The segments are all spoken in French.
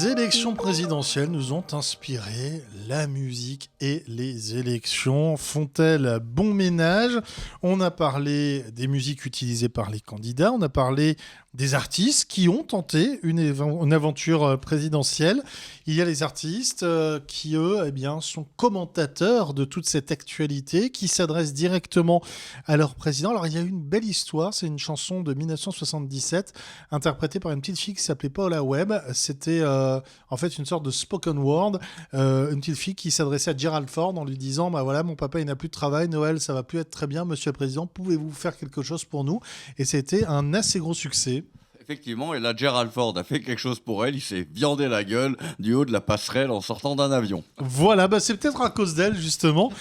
Les élections présidentielles nous ont inspiré. La musique et les élections font-elles bon ménage ? On a parlé des musiques utilisées par les candidats, on a parlé des artistes qui ont tenté une aventure présidentielle. Il y a les artistes qui, eux, sont commentateurs de toute cette actualité, qui s'adressent directement à leur président. Alors, il y a eu une belle histoire. C'est une chanson de 1977, interprétée par une petite fille qui s'appelait Paula Webb. C'était en fait une sorte de spoken word. Une petite fille qui s'adressait à Gerald Ford en lui disant « Bah voilà, mon papa, il n'a plus de travail. Noël, ça va plus être très bien. Monsieur le Président, pouvez-vous faire quelque chose pour nous ?» Et c'était un assez gros succès. Effectivement, et là, Gerald Ford a fait quelque chose pour elle. Il s'est viandé la gueule du haut de la passerelle en sortant d'un avion. Voilà, c'est peut-être à cause d'elle, justement.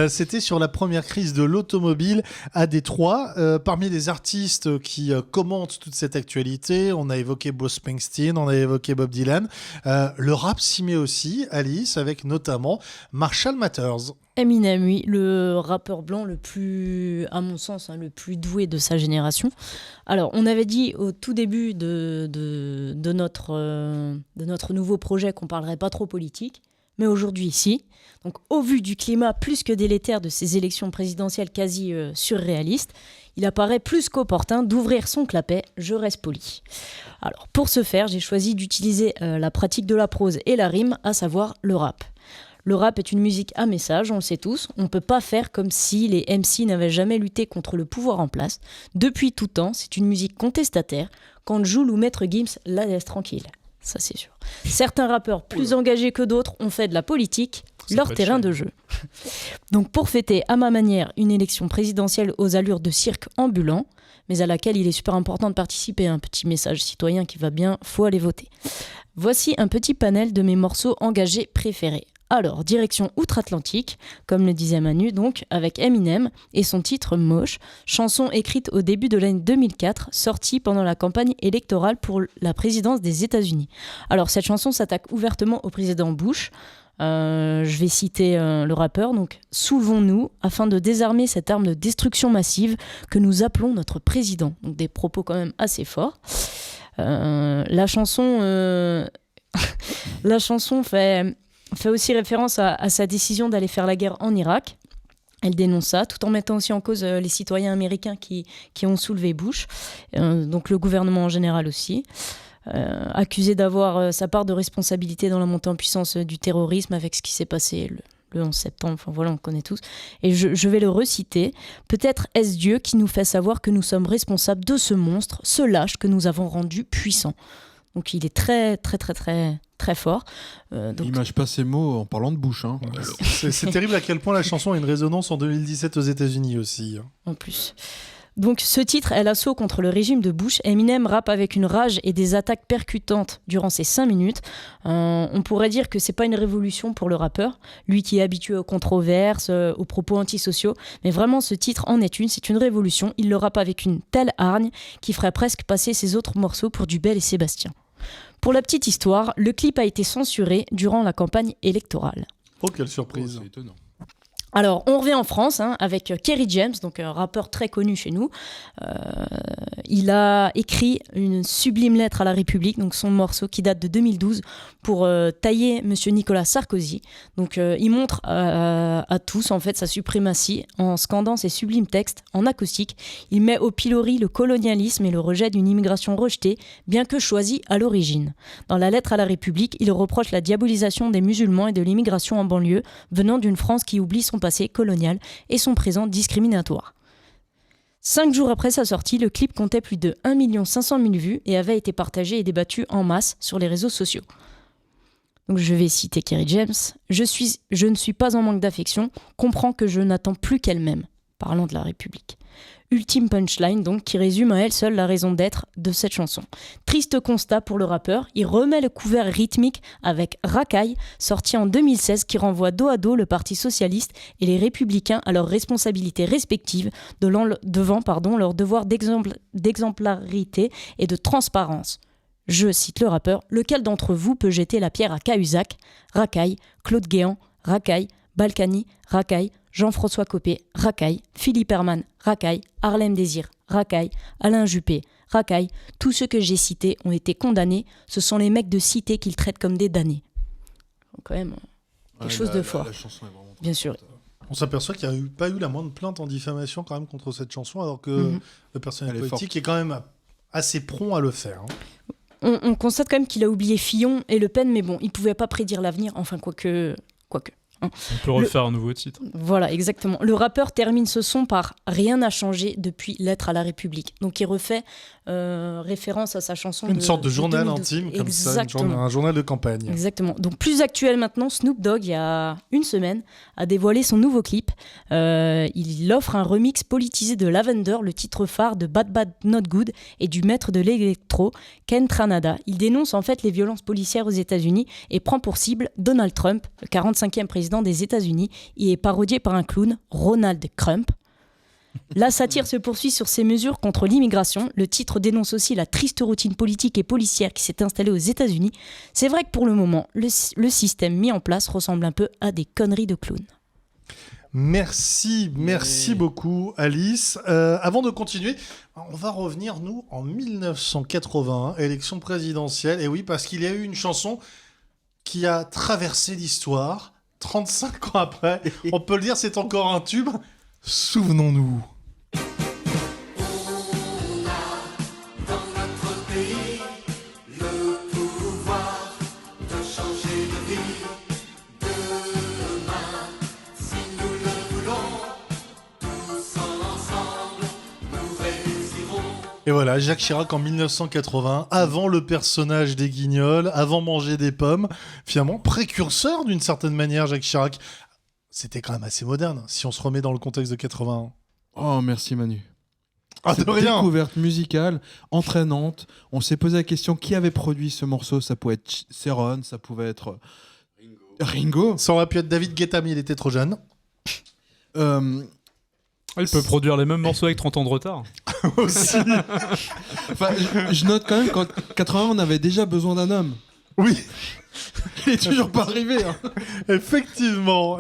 C'était sur la première crise de l'automobile à Détroit. Parmi les artistes qui commentent toute cette actualité, on a évoqué Bruce Springsteen, on a évoqué Bob Dylan. Le rap s'y met aussi, Alice, avec notamment Marshall Mathers. Eminem, oui, le rappeur blanc le plus, à mon sens, le plus doué de sa génération. Alors, on avait dit au tout début de notre nouveau projet qu'on ne parlerait pas trop politique, mais aujourd'hui, si. Donc, au vu du climat plus que délétère de ces élections présidentielles quasi surréalistes, il apparaît plus qu'opportun d'ouvrir son clapet « Je reste poli ». Alors, pour ce faire, j'ai choisi d'utiliser la pratique de la prose et la rime, à savoir le rap. Le rap est une musique à message, on le sait tous. On ne peut pas faire comme si les MC n'avaient jamais lutté contre le pouvoir en place. Depuis tout temps, c'est une musique contestataire. Quand Jul ou Maître Gims la laissent tranquille. Ça, c'est sûr. Certains rappeurs plus engagés que d'autres ont fait de la politique leur terrain de jeu. Donc pour fêter à ma manière une élection présidentielle aux allures de cirque ambulant, mais à laquelle il est super important de participer, un petit message citoyen qui va bien, faut aller voter. Voici un petit panel de mes morceaux engagés préférés. Alors, direction outre-Atlantique, comme le disait Manu, donc, avec Eminem et son titre Moche, chanson écrite au début de l'année 2004, sortie pendant la campagne électorale pour la présidence des États-Unis. Alors, cette chanson s'attaque ouvertement au président Bush. Je vais citer le rappeur, donc « Soulevons-nous afin de désarmer cette arme de destruction massive que nous appelons notre président ». Donc, des propos quand même assez forts. La chanson fait aussi référence à sa décision d'aller faire la guerre en Irak. Elle dénonce ça, tout en mettant aussi en cause les citoyens américains qui ont soulevé Bush, donc le gouvernement en général aussi. Accusé d'avoir sa part de responsabilité dans la montée en puissance du terrorisme avec ce qui s'est passé le 11 septembre, enfin voilà, on connaît tous. Et je vais le reciter. « Peut-être est-ce Dieu qui nous fait savoir que nous sommes responsables de ce monstre, ce lâche que nous avons rendu puissant. » Donc il est très, très, très, très, très fort. Il mâche pas ses mots en parlant de Bush. Hein. C'est terrible à quel point la chanson a une résonance en 2017 aux États-Unis aussi. En plus. Donc ce titre est l'assaut contre le régime de Bush. Eminem rappe avec une rage et des attaques percutantes durant ces 5 minutes. On pourrait dire que c'est pas une révolution pour le rappeur, lui qui est habitué aux controverses, aux propos antisociaux. Mais vraiment ce titre en est une, c'est une révolution. Il le rappe avec une telle hargne qui ferait presque passer ses autres morceaux pour du Bel et Sébastien. Pour la petite histoire, le clip a été censuré durant la campagne électorale. Oh, quelle surprise. C'est étonnant. Alors, on revient en France avec Kerry James, donc un rappeur très connu chez nous. Il a écrit une sublime lettre à la République, donc son morceau qui date de 2012, pour tailler Monsieur Nicolas Sarkozy. Donc, il montre à tous en fait sa suprématie en scandant ses sublimes textes en acoustique. Il met au pilori le colonialisme et le rejet d'une immigration rejetée, bien que choisie à l'origine. Dans la lettre à la République, il reproche la diabolisation des musulmans et de l'immigration en banlieue, venant d'une France qui oublie son passé colonial et son présent discriminatoire. 5 jours après sa sortie, le clip comptait plus de 1 500 000 vues et avait été partagé et débattu en masse sur les réseaux sociaux. Donc je vais citer Kerry James. Je ne suis pas en manque d'affection, comprends que je n'attends plus qu'elle m'aime. Parlant de la République. Ultime punchline donc qui résume à elle seule la raison d'être de cette chanson. Triste constat pour le rappeur, il remet le couvert rythmique avec Racaille, sorti en 2016, qui renvoie dos à dos le Parti socialiste et les républicains à leurs responsabilités respectives devant leur devoir d'exemplarité et de transparence. Je cite le rappeur, lequel d'entre vous peut jeter la pierre à Cahuzac, Racaille, Claude Guéant, Racaille, Balkany, Racaille, Jean-François Copé, Racaille, Philippe Hermann, Racaille, Harlem Désir, Racaille, Alain Juppé, racailles. Tous ceux que j'ai cités ont été condamnés. Ce sont les mecs de cité qu'il traite comme des damnés. Donc, quand même, quelque chose de fort. La chanson est vraiment bien sûr. On s'aperçoit qu'il n'y a pas eu la moindre plainte en diffamation quand même contre cette chanson, alors que le personnel politique est quand même assez prompt à le faire. On constate quand même qu'il a oublié Fillon et Le Pen, mais bon, il ne pouvait pas prédire l'avenir, enfin quoique. On peut refaire un nouveau titre. Voilà, exactement. Le rappeur termine ce son par « Rien n'a changé depuis Lettre à la République ». Donc il refait référence à sa chanson Une sorte de journal 2012. intime, comme Exactement. ça, un journal de campagne. Exactement. Donc plus actuel maintenant, Snoop Dogg, il y a une semaine, a dévoilé son nouveau clip. Il offre un remix politisé de Lavender, le titre phare de Bad Bad Not Good et du maître de l'électro, Ken Tranada. Il dénonce en fait les violences policières aux États-Unis et prend pour cible Donald Trump, le 45e président des États-Unis. Il est parodié par un clown, Ronald Crump. La satire se poursuit sur ces mesures contre l'immigration. Le titre dénonce aussi la triste routine politique et policière qui s'est installée aux États-Unis. C'est vrai que pour le moment, le système mis en place ressemble un peu à des conneries de clown. Merci beaucoup Alice. Avant de continuer, on va revenir nous en 1981, élection présidentielle. Et oui, parce qu'il y a eu une chanson qui a traversé l'histoire 35 ans après. On peut le dire, c'est encore un tube. Souvenons-nous. Et voilà, Jacques Chirac en 1980, avant le personnage des Guignols, avant Manger des pommes, finalement précurseur d'une certaine manière, Jacques Chirac. C'était quand même assez moderne, si on se remet dans le contexte de 81. Oh, merci Manu. Ah, de rien. Découverte musicale, entraînante. On s'est posé la question qui avait produit ce morceau. Ça pouvait être Céron, ça pouvait être Ringo. Ça aurait pu être David Guetta, mais il était trop jeune. Il peut produire les mêmes morceaux avec 30 ans de retard. Aussi. Enfin, je note quand même qu'en 81, on avait déjà besoin d'un homme. Oui. Il est toujours pas arrivé. Hein. Effectivement.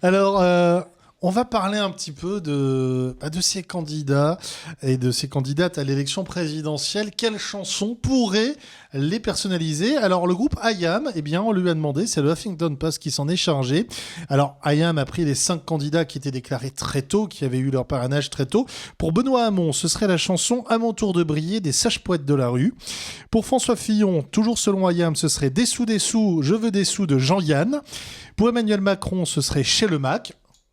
Alors, on va parler un petit peu de ces candidats et de ces candidates à l'élection présidentielle. Quelles chansons pourraient les personnaliser? Alors, le groupe IAM, eh bien, on lui a demandé, c'est le Huffington Post qui s'en est chargé. Alors, IAM a pris les 5 candidats qui étaient déclarés très tôt, qui avaient eu leur parrainage très tôt. Pour Benoît Hamon, ce serait la chanson « À mon tour de briller » des Sages Poètes de la rue. Pour François Fillon, toujours selon IAM, ce serait « Des sous, je veux des sous » de Jean-Yann. Pour Emmanuel Macron, ce serait « Chez le Mac »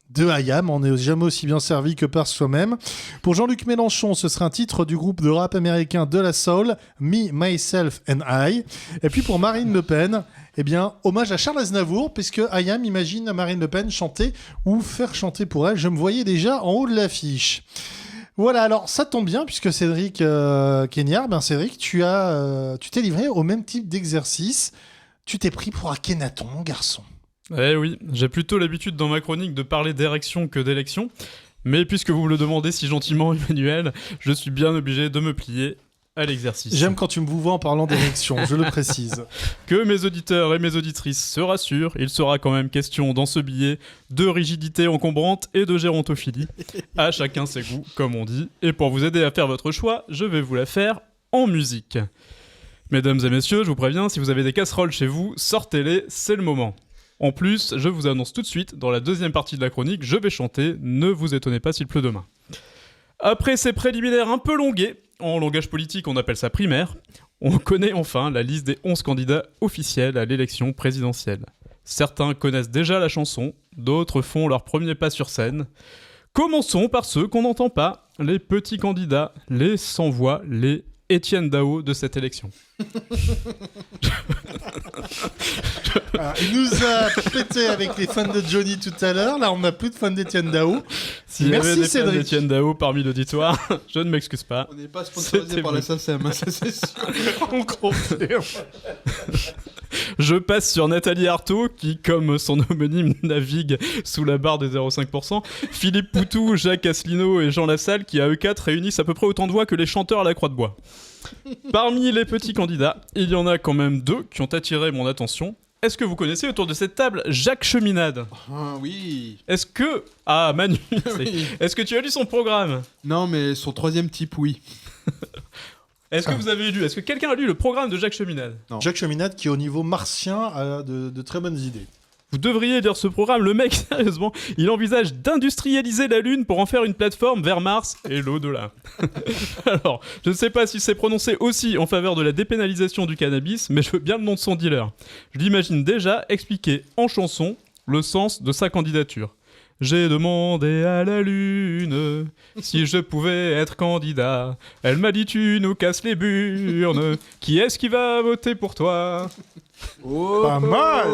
de IAM, on n'est jamais aussi bien servi que par soi-même. Pour Jean-Luc Mélenchon, ce serait un titre du groupe de rap américain De La Soul, Me, Myself and I. Et puis pour Marine Le Pen, eh bien, hommage à Charles Aznavour, puisque IAM imagine Marine Le Pen chanter ou faire chanter pour elle. Je me voyais déjà en haut de l'affiche. Voilà, alors ça tombe bien, puisque Cédric Kéniard, Cédric, tu t'es livré au même type d'exercice. Tu t'es pris pour Akhenaton, mon garçon. Eh oui, j'ai plutôt l'habitude dans ma chronique de parler d'érection que d'élection, mais puisque vous me le demandez si gentiment, Emmanuel, je suis bien obligé de me plier à l'exercice. J'aime quand tu me vous vois en parlant d'érection, je le précise. Que mes auditeurs et mes auditrices se rassurent, il sera quand même question dans ce billet de rigidité encombrante et de gérontophilie. À chacun ses goûts, comme on dit, et pour vous aider à faire votre choix, je vais vous la faire en musique. Mesdames et messieurs, je vous préviens, si vous avez des casseroles chez vous, sortez-les, c'est le moment. En plus, je vous annonce tout de suite, dans la deuxième partie de la chronique, je vais chanter, ne vous étonnez pas s'il pleut demain. Après ces préliminaires un peu longués, en langage politique on appelle ça primaire, on connaît enfin la liste des 11 candidats officiels à l'élection présidentielle. Certains connaissent déjà la chanson, d'autres font leur premier pas sur scène. Commençons par ceux qu'on n'entend pas, les petits candidats, les sans-voix, les Étienne Dao de cette élection. Alors, il nous a pété avec les fans de Johnny tout à l'heure. Là, on n'a plus de fans d'Étienne Dao. S'il y avait des fans d'Étienne Dao parmi l'auditoire, je ne m'excuse pas. On n'est pas sponsorisé par la SACEM, ça c'est sûr. On confirme. Je passe sur Nathalie Arthaud, qui, comme son homonyme, navigue sous la barre des 0,5%. Philippe Poutou, Jacques Asselineau et Jean Lassalle, qui à eux quatre réunissent à peu près autant de voix que les chanteurs à la Croix de Bois. Parmi les petits candidats, il y en a quand même 2 qui ont attiré mon attention. est-ce que vous connaissez autour de cette table Jacques Cheminade? Ah oui. Est-ce que... Ah, Manu, Oui. est-ce que tu as lu son programme? Non, mais son troisième type, oui. Est-ce que vous avez lu? Est-ce que quelqu'un a lu le programme de Jacques Cheminade? Non. Jacques Cheminade, qui au niveau martien a de très bonnes idées. Vous devriez lire ce programme. Le mec, sérieusement, il envisage d'industrialiser la Lune pour en faire une plateforme vers Mars et l'au-delà. Alors, je ne sais pas si c'est prononcé aussi en faveur de la dépénalisation du cannabis, mais je veux bien le nom de son dealer. Je l'imagine déjà expliquer en chanson le sens de sa candidature. J'ai demandé à la Lune si je pouvais être candidat. Elle m'a dit tu nous casses les burnes. Qui est-ce qui va voter pour toi? Pas mal.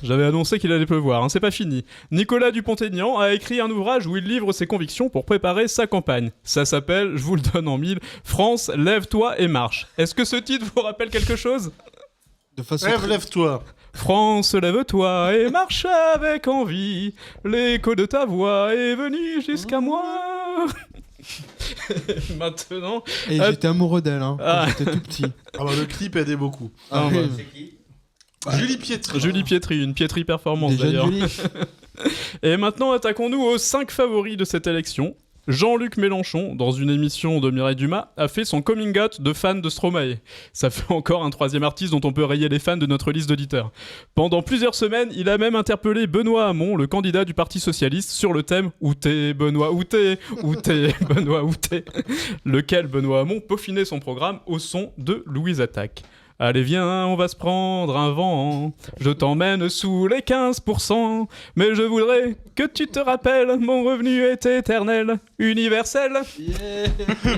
J'avais annoncé qu'il allait pleuvoir, hein, c'est pas fini. Nicolas Dupont-Aignan a écrit un ouvrage où il livre ses convictions pour préparer sa campagne. Ça s'appelle, je vous le donne en mille, France, lève-toi et marche. Est-ce que ce titre vous rappelle quelque chose? De façon Lève-toi. France, lève-toi et marche avec envie. L'écho de ta voix est venu jusqu'à moi. Maintenant... Et j'étais amoureux d'elle, hein, quand Ah. j'étais tout petit. Ah bah, le clip aidait beaucoup. Ah, oui. Julie Pietri. Julie Pietri, une Pietri performance Des jeunes d'ailleurs. Julie. Et maintenant, attaquons-nous aux 5 favoris de cette élection. Jean-Luc Mélenchon, dans une émission de Mireille Dumas, a fait son coming out de fan de Stromae. Ça fait encore un troisième artiste dont on peut rayer les fans de notre liste d'auditeurs. Pendant plusieurs semaines, il a même interpellé Benoît Hamon, le candidat du Parti Socialiste, sur le thème « Où t'es, Benoît, où t'es ? Où t'es, Benoît, où t'es ?» lequel Benoît Hamon peaufinait son programme au son de Louise Attaque. Allez viens, on va se prendre un vent, je t'emmène sous les 15%, mais je voudrais que tu te rappelles, mon revenu est éternel, universel.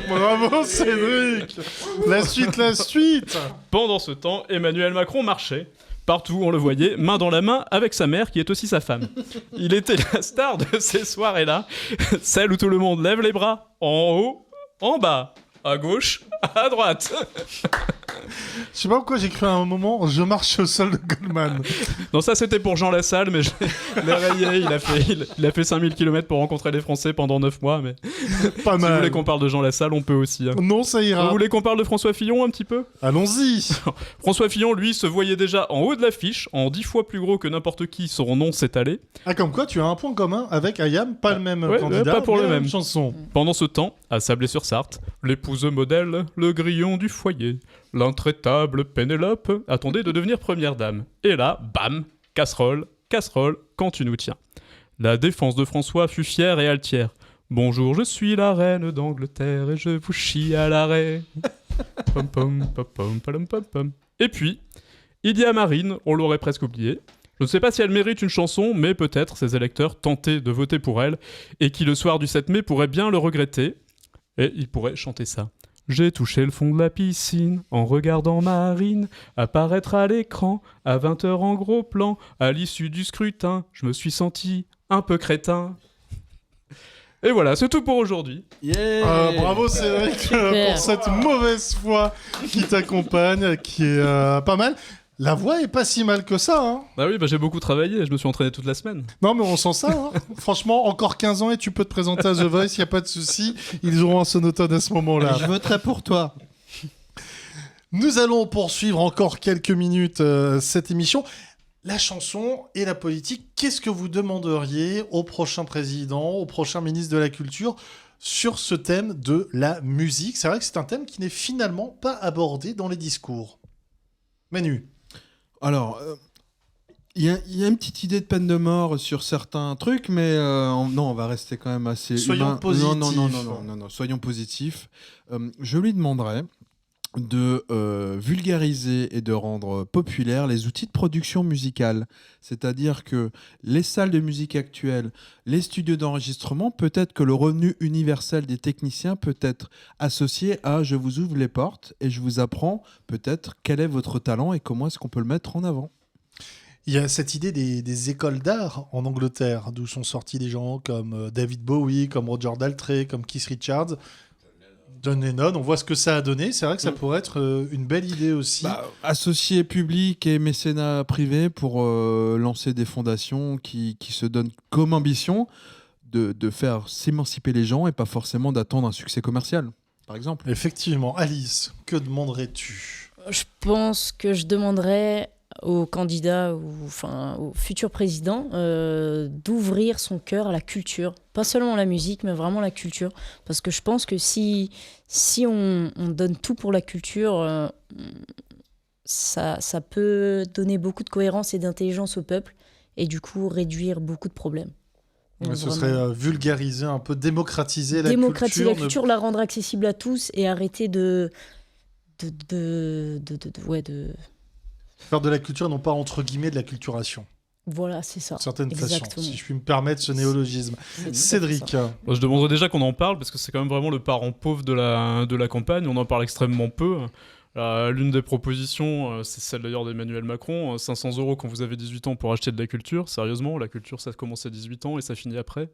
Bravo Cédric. La suite. Pendant ce temps, Emmanuel Macron marchait. Partout, on le voyait, main dans la main, avec sa mère, qui est aussi sa femme. Il était la star de ces soirées-là, celle où tout le monde lève les bras, en haut, en bas, à gauche, à droite. Je sais pas pourquoi j'ai cru à un moment, je marche au sol de Goldman. Non, ça c'était pour Jean Lassalle, mais je l'ai rayé. Il a fait 5000 km pour rencontrer les Français pendant 9 mois. Mais Pas si vous mal. voulez qu'on parle de Jean Lassalle, on peut aussi. Hein. Non, ça ira. Vous voulez qu'on parle de François Fillon un petit peu? Allons-y. François Fillon, lui, se voyait déjà en haut de l'affiche, en 10 fois plus gros que n'importe qui, son nom s'est allé. Ah, comme quoi, tu as un point commun avec Ayam, pas le même Ouais, candidat, pas pour mais le la même. chanson. Pendant ce temps, à Sablé-sur-Sarthe, l'épouse modèle, le grillon du foyer, l'intraitable Pénélope attendait de devenir première dame. Et là, bam, casserole, quand tu nous tiens. La défense de François fut fière et altière. Bonjour, je suis la reine d'Angleterre et je vous chie à l'arrêt. Pom pom pom pom pom pom pom. Et puis, il y a Marine, on l'aurait presque oublié. Je ne sais pas si elle mérite une chanson, mais peut-être ses électeurs tentés de voter pour elle et qui le soir du 7 mai pourraient bien le regretter. Et ils pourraient chanter ça. J'ai touché le fond de la piscine en regardant Marine apparaître à l'écran à 20h en gros plan. À l'issue du scrutin, je me suis senti un peu crétin. Et voilà, c'est tout pour aujourd'hui. Bravo Cédric Super. pour cette mauvaise foi qui t'accompagne, qui est pas mal. La voix est pas si mal que ça, hein. Ah oui, j'ai beaucoup travaillé, je me suis entraîné toute la semaine. Non, mais on sent ça, hein. Franchement, encore 15 ans et tu peux te présenter à The Voice, y a pas de souci. Ils auront un sonotone à ce moment-là. Je voterai pour toi. Nous allons poursuivre encore quelques minutes cette émission. La chanson et la politique, qu'est-ce que vous demanderiez au prochain président, au prochain ministre de la Culture sur ce thème de la musique? C'est vrai que c'est un thème qui n'est finalement pas abordé dans les discours. Manu. Alors, il y a une petite idée de peine de mort sur certains trucs, mais non, on va rester quand même assez Soyons humain. positifs. Non, soyons positifs. Je lui demanderais de vulgariser et de rendre populaires les outils de production musicale. C'est-à-dire que les salles de musique actuelles, les studios d'enregistrement, peut-être que le revenu universel des techniciens peut être associé à « je vous ouvre les portes et je vous apprends peut-être quel est votre talent et comment est-ce qu'on peut le mettre en avant ». Il y a cette idée des écoles d'art en Angleterre, d'où sont sortis des gens comme David Bowie, comme Roger Daltrey, comme Keith Richards, John Lennon. On voit ce que ça a donné. C'est vrai que ça pourrait être une belle idée aussi. Associer public et mécénat privé pour lancer des fondations qui se donnent comme ambition de faire s'émanciper les gens et pas forcément d'attendre un succès commercial, par exemple. Effectivement. Alice, que demanderais-tu? Je pense que je demanderais au candidat au futur président d'ouvrir son cœur à la culture. Pas seulement la musique, mais vraiment la culture. Parce que je pense que si on donne tout pour la culture, ça peut donner beaucoup de cohérence et d'intelligence au peuple et du coup réduire beaucoup de problèmes. Donc, Ce serait vulgariser un peu, démocratiser la démocratiser culture. la culture, la rendre accessible à tous et arrêter de Faire de la culture, non pas entre guillemets de la culturation, voilà, c'est ça. d'une certaine façon, Exactement. si je puis me permettre ce néologisme. C'est Cédric, ça. Moi, je demanderais déjà qu'on en parle parce que c'est quand même vraiment le parent pauvre de la campagne. On en parle extrêmement peu. L'une des propositions, c'est celle d'ailleurs d'Emmanuel Macron, 500 € quand vous avez 18 ans pour acheter de la culture. Sérieusement, la culture, ça commence à 18 ans et ça finit après.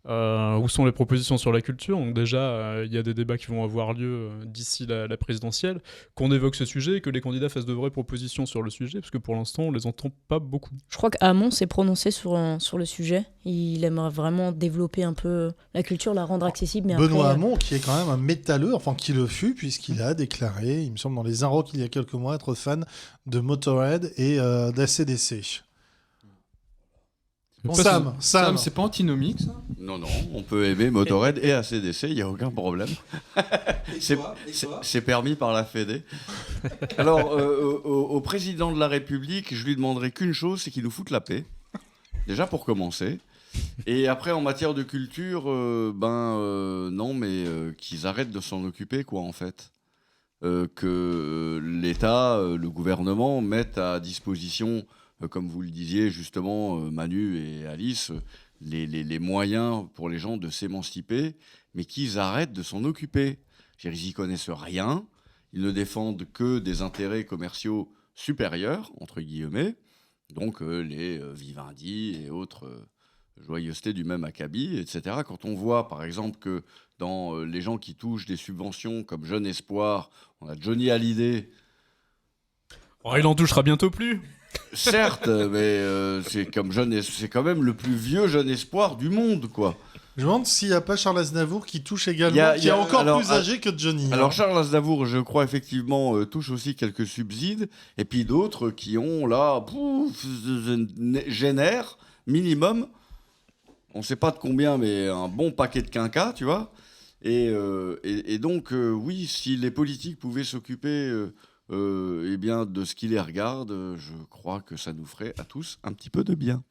Où sont les propositions sur la culture? Donc déjà, il y a des débats qui vont avoir lieu d'ici la présidentielle, qu'on évoque ce sujet et que les candidats fassent de vraies propositions sur le sujet, parce que pour l'instant, on les entend pas beaucoup. Je crois qu'Hamon s'est prononcé sur le sujet. Il aimerait vraiment développer un peu la culture, la rendre accessible. Mais Benoît après, Hamon, qui est quand même un métalleux, enfin qui le fut, puisqu'il a déclaré, il me semble dans les Inrocks il y a quelques mois, être fan de Motorhead et d'ACDC. Pas Sam, Sam, c'est pas antinomique ça? Non, on peut aimer Motorhead et ACDC, il n'y a aucun problème. C'est permis par la Fédé. Alors, au président de la République, je lui demanderai qu'une chose, c'est qu'il nous foute la paix. Déjà pour commencer. Et après, en matière de culture, non, mais qu'ils arrêtent de s'en occuper, quoi, en fait. Que l'État, le gouvernement mettent à disposition, comme vous le disiez justement, Manu et Alice, les moyens pour les gens de s'émanciper, mais qu'ils arrêtent de s'en occuper. Ils n'y connaissent rien, ils ne défendent que des intérêts commerciaux supérieurs, entre guillemets, donc les Vivendi et autres joyeusetés du même acabit, etc. Quand on voit, par exemple, que dans les gens qui touchent des subventions comme Jeune Espoir, on a Johnny Hallyday. Oh, il en touchera bientôt plus. Certes, mais c'est quand même le plus vieux Jeune Espoir du monde, quoi. Je me demande s'il n'y a pas Charles Aznavour qui touche également, qui est encore plus âgé que Johnny. Alors Charles Aznavour, je crois effectivement, touche aussi quelques subsides, et puis d'autres qui ont là, génèrent minimum, on ne sait pas de combien, mais un bon paquet de quinquas, tu vois. Et donc, oui, si les politiques pouvaient s'occuper de ce qui les regarde, je crois que ça nous ferait à tous un petit peu de bien.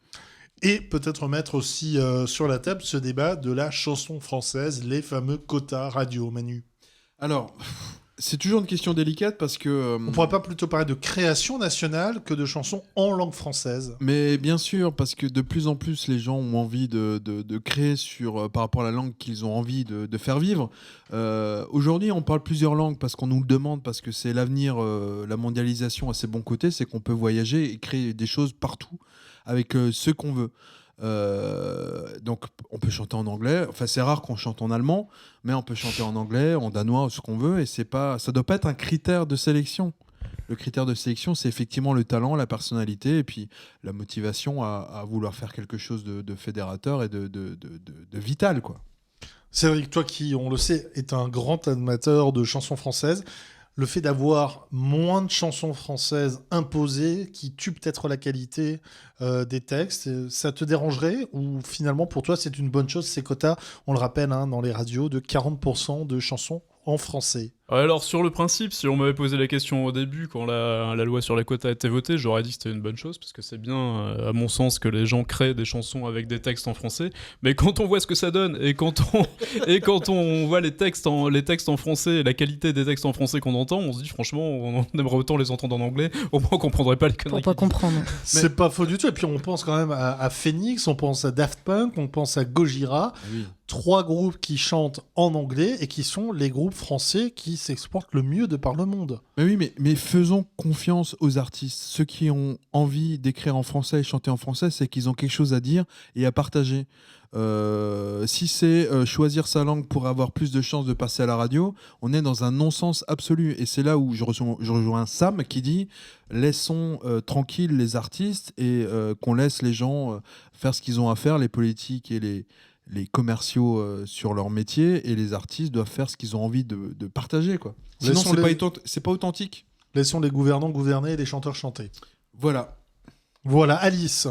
Et peut-être mettre aussi sur la table ce débat de la chanson française, les fameux quotas radio, Manu. Alors, c'est toujours une question délicate parce que... On pourrait pas plutôt parler de création nationale que de chansons en langue française? Mais bien sûr, parce que de plus en plus, les gens ont envie de créer par rapport à la langue qu'ils ont envie de faire vivre. Aujourd'hui, on parle plusieurs langues parce qu'on nous le demande, parce que c'est l'avenir, la mondialisation à ses bons côtés, c'est qu'on peut voyager et créer des choses partout avec ce qu'on veut. Donc on peut chanter en anglais, enfin c'est rare qu'on chante en allemand, mais on peut chanter en anglais, en danois, ce qu'on veut, et ça doit pas être un critère de sélection. Le critère de sélection, c'est effectivement le talent, la personnalité, et puis la motivation à vouloir faire quelque chose de fédérateur et de vital, quoi. Cédric, toi qui, on le sait, est un grand amateur de chansons françaises, le fait d'avoir moins de chansons françaises imposées qui tuent peut-être la qualité des textes, ça te dérangerait ou finalement pour toi c'est une bonne chose ces quotas, on le rappelle dans les radios, de 40% de chansons en français? Alors sur le principe, si on m'avait posé la question au début, quand la loi sur les quotas a été votée, j'aurais dit que c'était une bonne chose, parce que c'est bien, à mon sens, que les gens créent des chansons avec des textes en français. Mais quand on voit ce que ça donne, et quand on voit les textes en français, la qualité des textes en français qu'on entend, on se dit franchement, on aimerait autant les entendre en anglais, au moins on comprendrait pas les conneries. Pour pas comprendre. C'est pas faux du tout. Et puis on pense quand même à Phoenix, on pense à Daft Punk, on pense à Gojira. Oui. 3 groupes qui chantent en anglais et qui sont les groupes français qui s'exportent le mieux de par le monde. Mais oui, mais faisons confiance aux artistes. Ceux qui ont envie d'écrire en français et chanter en français, c'est qu'ils ont quelque chose à dire et à partager. Si c'est choisir sa langue pour avoir plus de chances de passer à la radio, on est dans un non-sens absolu. Et c'est là où je rejoins Sam qui dit laissons tranquilles les artistes et qu'on laisse les gens faire ce qu'ils ont à faire, les politiques et les commerciaux sur leur métier, et les artistes doivent faire ce qu'ils ont envie de partager, quoi. Sinon, c'est pas authentique. Laissons les gouvernants gouverner et les chanteurs chanter. Voilà, Alice.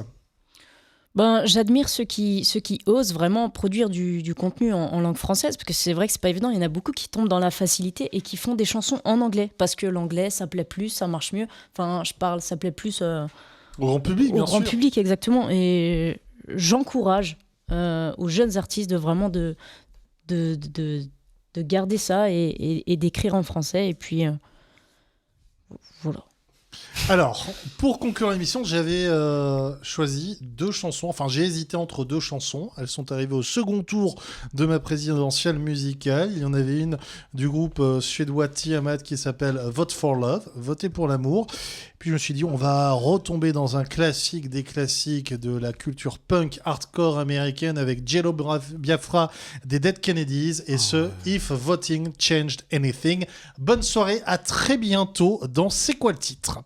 Ben, j'admire ceux qui osent vraiment produire du contenu en langue française, parce que c'est vrai que c'est pas évident. Il y en a beaucoup qui tombent dans la facilité et qui font des chansons en anglais, parce que l'anglais, ça plaît plus, ça marche mieux. Enfin, ça plaît plus Au grand public, bien au grand sûr. public, exactement. Et j'encourage aux jeunes artistes de vraiment de garder ça et d'écrire en français. Et puis, voilà. Alors, pour conclure l'émission, j'avais choisi 2 chansons. Enfin, j'ai hésité entre 2 chansons. Elles sont arrivées au second tour de ma présidentielle musicale. Il y en avait une du groupe suédois Tiamat qui s'appelle Vote for Love, Voter pour l'amour. Puis je me suis dit, on va retomber dans un classique des classiques de la culture punk hardcore américaine avec Jello Biafra des Dead Kennedys et If Voting Changed Anything. Bonne soirée, à très bientôt dans C'est quoi le titre ?